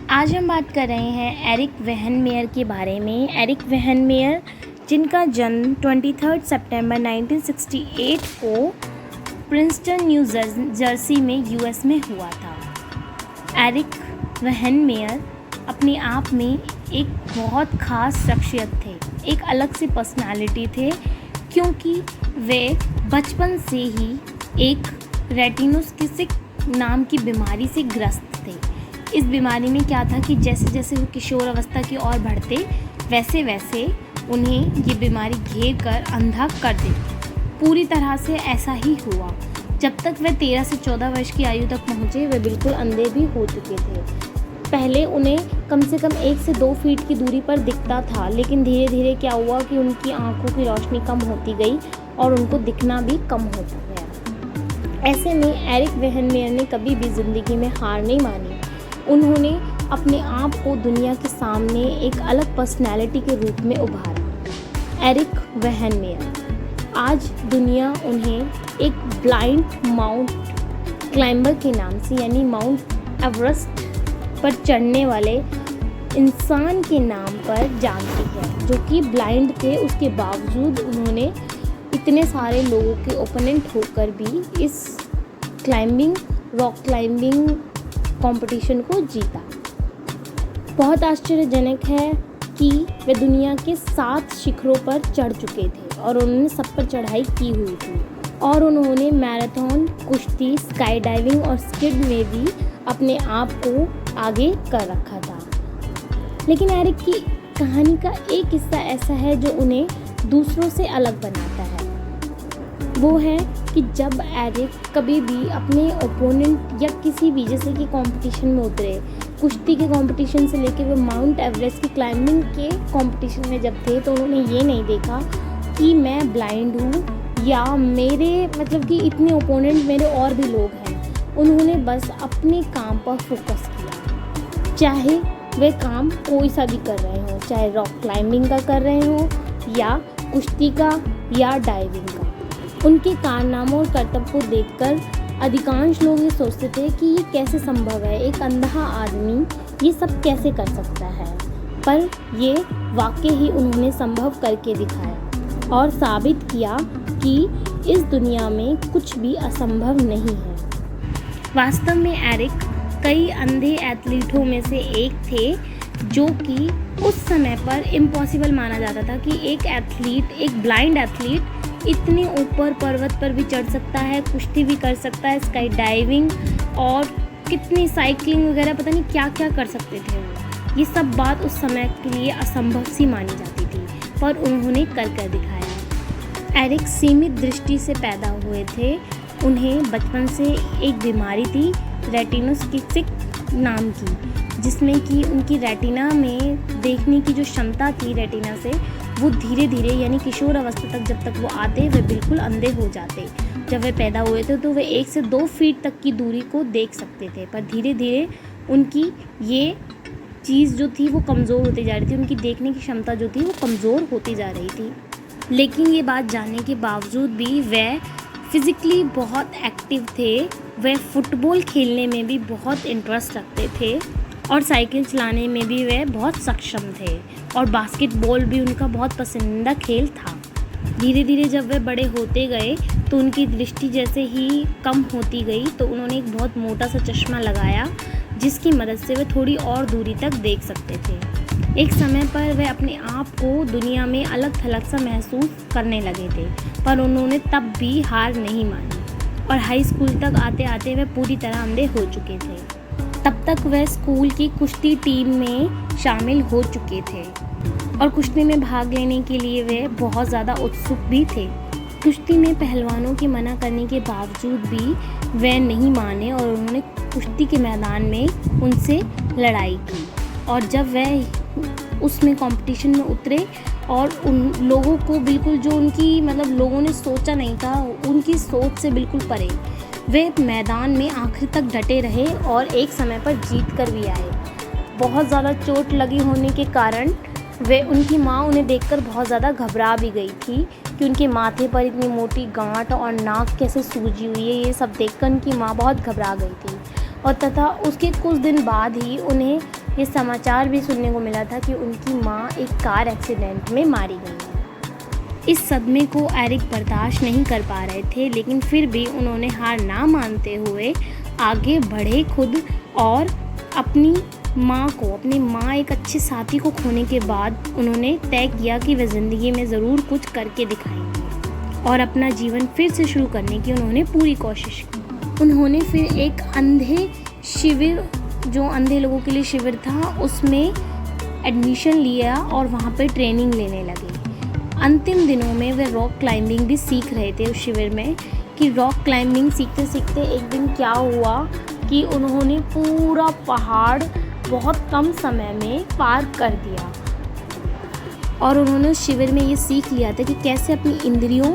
आज हम बात कर रहे हैं एरिक वेहनमेयर के बारे में। एरिक वेहनमेयर जिनका जन्म 23 सितंबर 1968 को प्रिंसटन न्यू जर्सी में यूएस में हुआ था। एरिक वेहनमेयर अपने आप में एक बहुत ख़ास शख्सियत थे, एक अलग सी पर्सनालिटी थे, क्योंकि वे बचपन से ही एक रेटिनोस्किसिक नाम की बीमारी से ग्रस्त थे। इस बीमारी में क्या था कि जैसे जैसे वो किशोर अवस्था की ओर बढ़ते वैसे वैसे उन्हें ये बीमारी घेर कर अंधा कर देती। पूरी तरह से ऐसा ही हुआ। जब तक वे 13 से 14 वर्ष की आयु तक पहुँचे वे बिल्कुल अंधे भी हो चुके थे। पहले उन्हें कम से कम 1 से 2 फीट की दूरी पर दिखता था, लेकिन धीरे धीरे क्या हुआ कि उनकी आँखों की रोशनी कम होती गई और उनको दिखना भी कम होता गया। ऐसे में एरिक वेहनमेयर ने कभी भी ज़िंदगी में हार नहीं मानी। उन्होंने अपने आप को दुनिया के सामने एक अलग पर्सनैलिटी के रूप में उभारा। एरिक वेहनमेयर आज दुनिया उन्हें एक ब्लाइंड माउंट क्लाइंबर के नाम से यानी माउंट एवरेस्ट पर चढ़ने वाले इंसान के नाम पर जानती है, जो कि ब्लाइंड थे। उसके बावजूद उन्होंने इतने सारे लोगों के ओपोनेंट होकर भी इस रॉक क्लाइंबिंग कंपटीशन को जीता। बहुत आश्चर्यजनक है कि वे दुनिया के 7 शिखरों पर चढ़ चुके थे और उन्होंने सब पर चढ़ाई की हुई थी, और उन्होंने मैराथन, कुश्ती, स्काई डाइविंग और स्किड में भी अपने आप को आगे कर रखा था। लेकिन एरिक की कहानी का एक हिस्सा ऐसा है जो उन्हें दूसरों से अलग बनाता है। वो है कि जब एरिक कभी भी अपने ओपोनेंट या किसी भी जैसे कि कंपटीशन में उतरे, कुश्ती के कंपटीशन से लेकर वो माउंट एवरेस्ट की क्लाइंबिंग के कंपटीशन में जब थे, तो उन्होंने ये नहीं देखा कि मैं ब्लाइंड हूँ या मेरे कि इतने ओपोनेंट मेरे और भी लोग हैं। उन्होंने बस अपने काम पर फोकस किया, चाहे वे काम कोई सा भी कर रहे हो, चाहे रॉक क्लाइंबिंग का कर रहे हो या कुश्ती का या डाइविंग का। उनके कारनामों और कर्तव्य को देखकर अधिकांश लोग ये सोचते थे कि ये कैसे संभव है, एक अंधा आदमी ये सब कैसे कर सकता है। पर ये वाकई ही उन्होंने संभव करके दिखाया और साबित किया कि इस दुनिया में कुछ भी असंभव नहीं है। वास्तव में एरिक कई अंधे एथलीटों में से एक थे, जो कि उस समय पर इम्पॉसिबल माना जाता था कि एक ब्लाइंड एथलीट इतने ऊपर पर्वत पर भी चढ़ सकता है, कुश्ती भी कर सकता है, स्काई डाइविंग और कितनी साइकिलिंग वगैरह पता नहीं क्या क्या कर सकते थे वो। ये सब बात उस समय के लिए असंभव सी मानी जाती थी, पर उन्होंने कर दिखाया। एरिक सीमित दृष्टि से पैदा हुए थे। उन्हें बचपन से एक बीमारी थी रेटिनोस्किसिक नाम की, जिसमें कि उनकी रेटिना में देखने की जो क्षमता थी रेटिना से, वो धीरे धीरे यानी किशोर अवस्था तक जब तक वो आते वे बिल्कुल अंधे हो जाते। जब वे पैदा हुए थे तो वे 1 से 2 फीट तक की दूरी को देख सकते थे, पर धीरे धीरे उनकी ये चीज़ जो थी वो कमज़ोर होती जा रही थी। उनकी देखने की क्षमता जो थी वो कमज़ोर होती जा रही थी। लेकिन ये बात जानने के बावजूद भी वे फिज़िकली बहुत एक्टिव थे। वे फुटबॉल खेलने में भी बहुत इंटरेस्ट रखते थे और साइकिल चलाने में भी वे बहुत सक्षम थे, और बास्केटबॉल भी उनका बहुत पसंदीदा खेल था। धीरे धीरे जब वे बड़े होते गए तो उनकी दृष्टि जैसे ही कम होती गई, तो उन्होंने एक बहुत मोटा सा चश्मा लगाया, जिसकी मदद से वे थोड़ी और दूरी तक देख सकते थे। एक समय पर वे अपने आप को दुनिया में अलग थलग सा महसूस करने लगे थे, पर उन्होंने तब भी हार नहीं मानी, और हाई स्कूल तक आते आते वे पूरी तरह अंधे हो चुके थे। तब तक वह स्कूल की कुश्ती टीम में शामिल हो चुके थे और कुश्ती में भाग लेने के लिए वे बहुत ज़्यादा उत्सुक भी थे। कुश्ती में पहलवानों के मना करने के बावजूद भी वे नहीं माने और उन्होंने कुश्ती के मैदान में उनसे लड़ाई की। और जब वह उसमें कंपटीशन में उतरे और उन लोगों को बिल्कुल जो उनकी लोगों ने सोचा नहीं था, उनकी सोच से बिल्कुल परे, वे मैदान में आखिर तक डटे रहे और एक समय पर जीत कर भी आए। बहुत ज़्यादा चोट लगी होने के कारण उनकी माँ उन्हें देखकर बहुत ज़्यादा घबरा भी गई थी कि उनके माथे पर इतनी मोटी गांठ और नाक कैसे सूजी हुई है। ये सब देखकर उनकी माँ बहुत घबरा गई थी और तथा उसके कुछ दिन बाद ही उन्हें ये समाचार भी सुनने को मिला था कि उनकी माँ एक कार एक्सीडेंट में मारी गई है। इस सदमे को एरिक बर्दाश्त नहीं कर पा रहे थे, लेकिन फिर भी उन्होंने हार ना मानते हुए आगे बढ़े खुद, और अपनी माँ एक अच्छे साथी को खोने के बाद उन्होंने तय किया कि वे ज़िंदगी में ज़रूर कुछ करके दिखाएंगे और अपना जीवन फिर से शुरू करने की उन्होंने पूरी कोशिश की। उन्होंने फिर एक अंधे शिविर, जो अंधे लोगों के लिए शिविर था, उसमें एडमिशन लिया और वहाँ पर ट्रेनिंग लेने लगे। अंतिम दिनों में वे रॉक क्लाइंबिंग भी सीख रहे थे उस शिविर में। कि रॉक क्लाइंबिंग सीखते सीखते एक दिन क्या हुआ कि उन्होंने पूरा पहाड़ बहुत कम समय में पार कर दिया, और उन्होंने उस शिविर में ये सीख लिया था कि कैसे अपनी इंद्रियों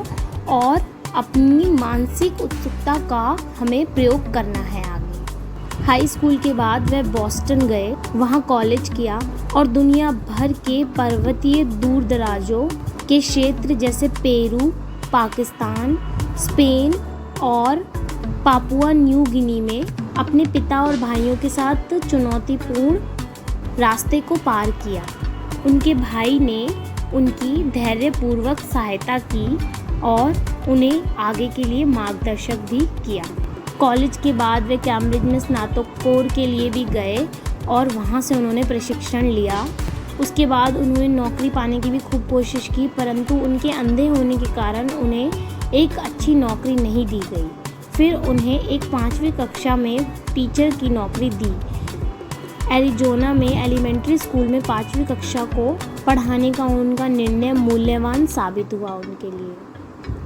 और अपनी मानसिक उत्सुकता का हमें प्रयोग करना है आगे। हाई स्कूल के बाद वह बॉस्टन गए, वहाँ कॉलेज किया और दुनिया भर के पर्वतीय दूर दराजों के क्षेत्र जैसे पेरू, पाकिस्तान, स्पेन और पापुआ न्यू गिनी में अपने पिता और भाइयों के साथ चुनौतीपूर्ण रास्ते को पार किया। उनके भाई ने उनकी धैर्यपूर्वक सहायता की और उन्हें आगे के लिए मार्गदर्शक भी किया। कॉलेज के बाद वे कैम्ब्रिज में स्नातकोत्तर के लिए भी गए और वहाँ से उन्होंने प्रशिक्षण लिया। उसके बाद उन्होंने नौकरी पाने की भी खूब कोशिश की, परंतु उनके अंधे होने के कारण उन्हें एक अच्छी नौकरी नहीं दी गई। फिर उन्हें एक 5वीं कक्षा में टीचर की नौकरी दी। एरिज़ोना में एलिमेंट्री स्कूल में 5वीं कक्षा को पढ़ाने का उनका निर्णय मूल्यवान साबित हुआ उनके लिए।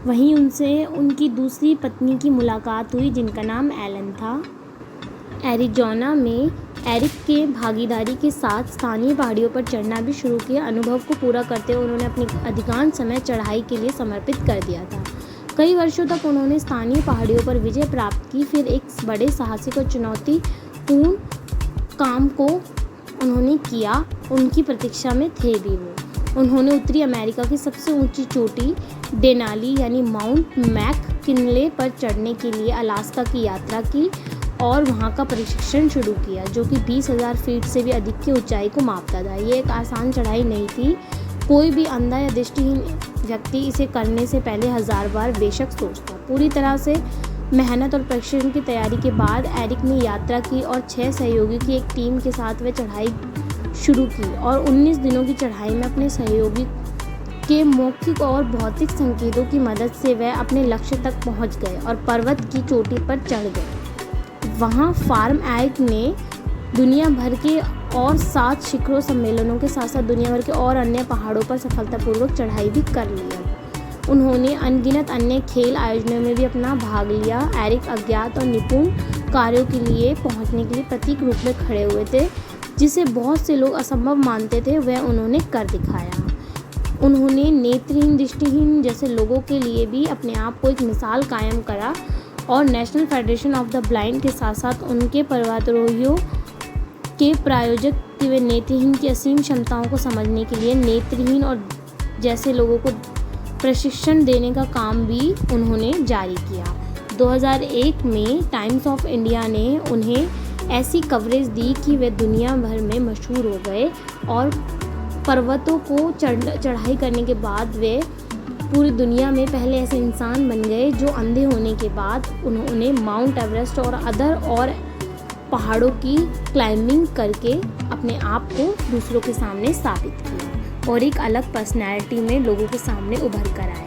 वहीं उनसे उनकी दूसरी पत्नी की मुलाकात हुई, जिनका नाम एलन था। एरिज़ोना में एरिक के भागीदारी के साथ स्थानीय पहाड़ियों पर चढ़ना भी शुरू किया। अनुभव को पूरा करते हुए उन्होंने अपनी अधिकांश समय चढ़ाई के लिए समर्पित कर दिया था। कई वर्षों तक उन्होंने स्थानीय पहाड़ियों पर विजय प्राप्त की। फिर एक बड़े साहसिक और चुनौतीपूर्ण काम को उन्होंने किया, उनकी प्रतीक्षा में थे भी वो। उन्होंने उत्तरी अमेरिका की सबसे ऊंची चोटी डेनाली यानी माउंट मैककिनले पर चढ़ने के लिए अलास्का की यात्रा की और वहाँ का प्रशिक्षण शुरू किया, जो कि 20,000 फीट से भी अधिक की ऊंचाई को मापता था। ये एक आसान चढ़ाई नहीं थी। कोई भी अंधा या दृष्टिहीन व्यक्ति इसे करने से पहले 1000 बार बेशक सोचता। पूरी तरह से मेहनत और प्रशिक्षण की तैयारी के बाद एरिक ने यात्रा की और 6 सहयोगी की एक टीम के साथ वह चढ़ाई शुरू की और 19 दिनों की चढ़ाई में अपने सहयोगी के मौखिक और भौतिक संकेतों की मदद से वह अपने लक्ष्य तक पहुंच गए और पर्वत की चोटी पर चढ़ गए। वहाँ फार्म एरिक ने दुनिया भर के और 7 शिखरों सम्मेलनों के साथ साथ दुनिया भर के और अन्य पहाड़ों पर सफलतापूर्वक चढ़ाई भी कर लिया। उन्होंने अनगिनत अन्य खेल आयोजनों में भी अपना भाग लिया। एरिक अज्ञात और निपुण कार्यों के लिए पहुंचने के लिए प्रतीक रूप में खड़े हुए थे, जिसे बहुत से लोग असंभव मानते थे, वह उन्होंने कर दिखाया। उन्होंने नेत्रहीन, दृष्टिहीन जैसे लोगों के लिए भी अपने आप को एक मिसाल कायम करा और national federation of the blind के साथ साथ उनके पर्वतारोहियों के प्रायोजक कि वे नेत्रहीन की असीम क्षमताओं को समझने के लिए नेत्रहीन और जैसे लोगों को प्रशिक्षण देने का काम भी उन्होंने जारी किया। 2001 में टाइम्स ऑफ इंडिया ने उन्हें ऐसी कवरेज दी कि वे दुनिया भर में मशहूर हो गए और पर्वतों को चढ़ाई करने के बाद वे पूरी दुनिया में पहले ऐसे इंसान बन गए जो अंधे होने के बाद उन्होंने माउंट एवरेस्ट और अदर और पहाड़ों की क्लाइंबिंग करके अपने आप को दूसरों के सामने साबित किया और एक अलग पर्सनैलिटी में लोगों के सामने उभर कर आए।